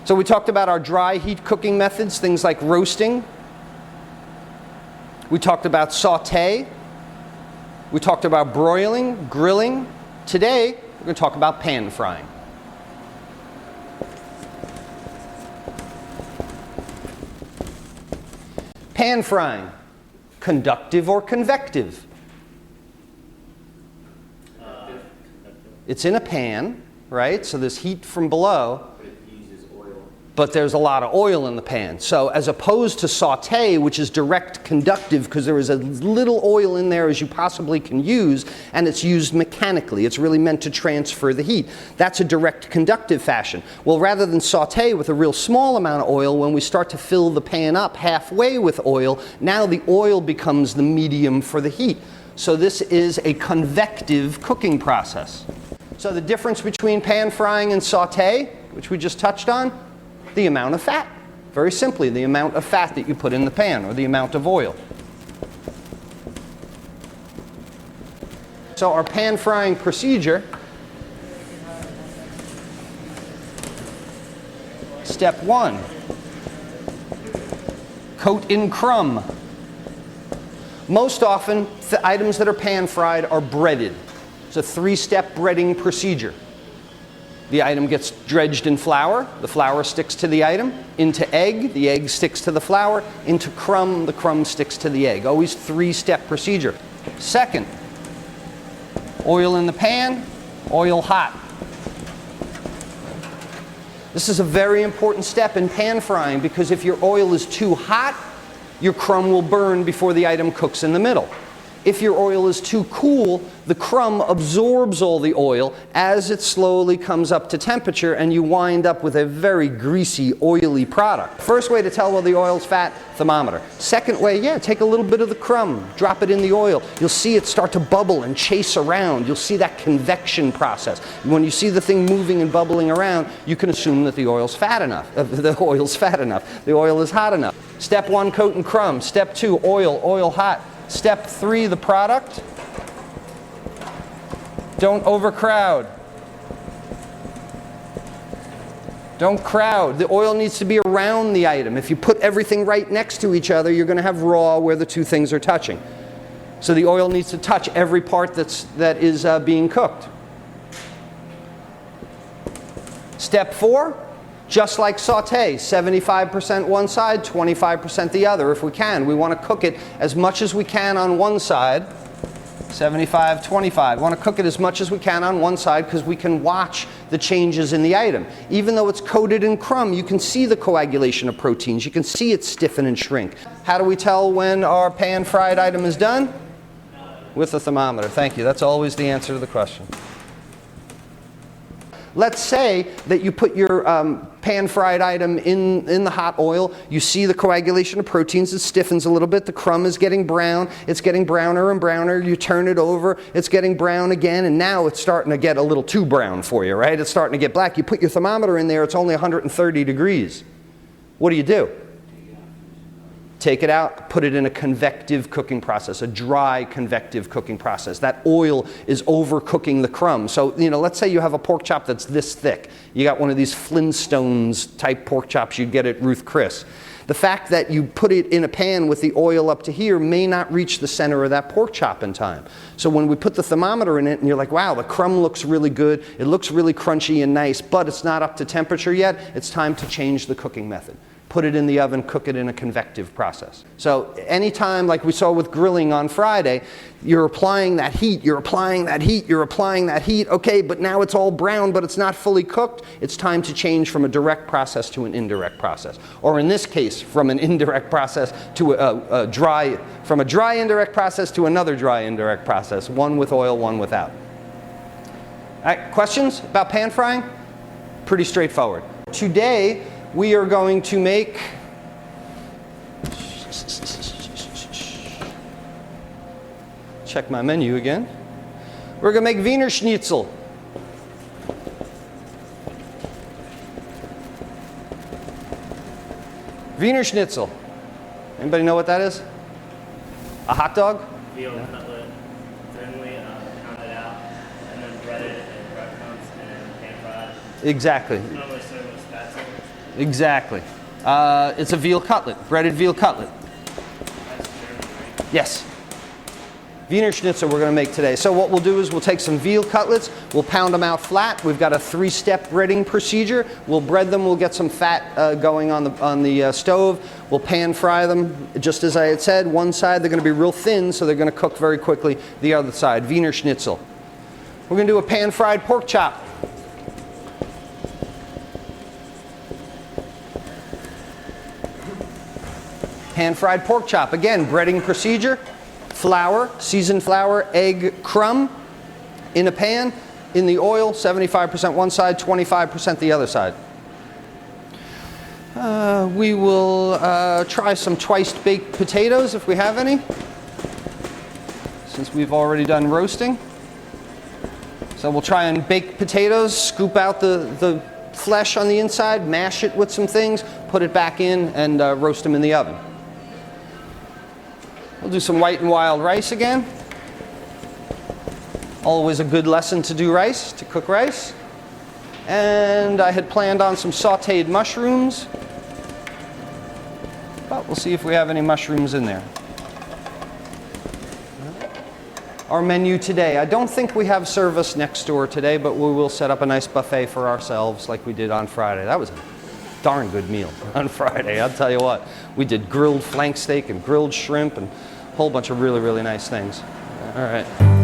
So we talked about our dry heat cooking methods, things like roasting. We talked about saute. We talked about broiling, grilling. Today, we're going to talk about pan frying. Pan frying, conductive or convective? It's in a pan, right? So there's heat from below. But there's a lot of oil in the pan. So as opposed to saute, which is direct conductive because there is as little oil in there as you possibly can use, and it's used mechanically. It's really meant to transfer the heat. That's a direct conductive fashion. Well, rather than saute with a real small amount of oil, when we start to fill the pan up halfway with oil, now the oil becomes the medium for the heat. So this is a convective cooking process. So the difference between pan frying and saute, which we just touched on, the amount of fat. Very simply, the amount of fat that you put in the pan, or the amount of oil. So our pan frying procedure, step 1, coat in crumb. Most often, the items that are pan fried are breaded. It's a 3-step breading procedure. The item gets dredged in flour, the flour sticks to the item, into egg, the egg sticks to the flour, into crumb, the crumb sticks to the egg. Always 3-step procedure. Second, oil in the pan, oil hot. This is a very important step in pan frying because if your oil is too hot, your crumb will burn before the item cooks in the middle. If your oil is too cool, the crumb absorbs all the oil as it slowly comes up to temperature, and you wind up with a very greasy, oily product. First way to tell whether the oil's fat, thermometer. Second way, take a little bit of the crumb, drop it in the oil. You'll see it start to bubble and chase around. You'll see that convection process. When you see the thing moving and bubbling around, you can assume that the oil's fat enough. The oil's fat enough. The oil is hot enough. Step 1, coat in crumb. Step 2, oil hot. Step 3, the product. Don't overcrowd. Don't crowd. The oil needs to be around the item. If you put everything right next to each other, you're going to have raw where the two things are touching. So the oil needs to touch every part that is being cooked. Step 4, just like saute, 75% one side, 25% the other if we can. We want to cook it as much as we can on one side, 75-25. We want to cook it as much as we can on one side because we can watch the changes in the item. Even though it's coated in crumb, you can see the coagulation of proteins. You can see it stiffen and shrink. How do we tell when our pan-fried item is done? With a thermometer. Thank you. That's always the answer to the question. Let's say that you put your pan-fried item in the hot oil. You see the coagulation of proteins. It stiffens a little bit. The crumb is getting brown. It's getting browner and browner. You turn it over. It's getting brown again. And now it's starting to get a little too brown for you, right? It's starting to get black. You put your thermometer in there. It's only 130 degrees. What do? Take it out, put it in a convective cooking process, a dry convective cooking process. That oil is overcooking the crumb. So, let's say you have a pork chop that's this thick. You got one of these Flintstones type pork chops you'd get at Ruth Chris. The fact that you put it in a pan with the oil up to here may not reach the center of that pork chop in time. So when we put the thermometer in it and you're like, wow, the crumb looks really good, it looks really crunchy and nice, but it's not up to temperature yet, it's time to change the cooking method. Put it in the oven, cook it in a convective process. So anytime, like we saw with grilling on Friday, you're applying that heat, you're applying that heat, you're applying that heat. Okay, but now it's all brown, but it's not fully cooked. It's time to change from a direct process to an indirect process. Or in this case, from an indirect process to from a dry indirect process to another dry indirect process. One with oil, one without. All right, questions about pan frying? Pretty straightforward. Today, we are going to make check my menu again. We're going to make Wiener Schnitzel. Wiener Schnitzel. Anybody know what that is? A hot dog? Veal cutlet, thinly pounded out, and then breaded in breadcrumbs and pan fried. Exactly. Normally served with spatula. Exactly. It's a veal cutlet, breaded veal cutlet. That's German, right? Yes. Wiener Schnitzel we're going to make today. So what we'll do is we'll take some veal cutlets, we'll pound them out flat. We've got a 3-step breading procedure. We'll bread them, we'll get some fat going on the stove. We'll pan fry them, just as I had said. One side they're going to be real thin, so they're going to cook very quickly. The other side, Wiener Schnitzel. We're going to do a pan fried pork chop. Pan fried pork chop, again, breading procedure. Flour, seasoned flour, egg crumb in a pan, in the oil, 75% one side, 25% the other side. We will try some twice baked potatoes if we have any, since we've already done roasting. So we'll try and bake potatoes, scoop out the flesh on the inside, mash it with some things, put it back in, and roast them in the oven. We'll do some white and wild rice again. Always a good lesson to do rice, to cook rice. And I had planned on some sauteed mushrooms, but we'll see if we have any mushrooms in there. Our menu today. I don't think we have service next door today, but we will set up a nice buffet for ourselves like we did on Friday. That was a darn good meal on Friday, I'll tell you what. We did grilled flank steak and grilled shrimp and a whole bunch of really, really nice things. All right.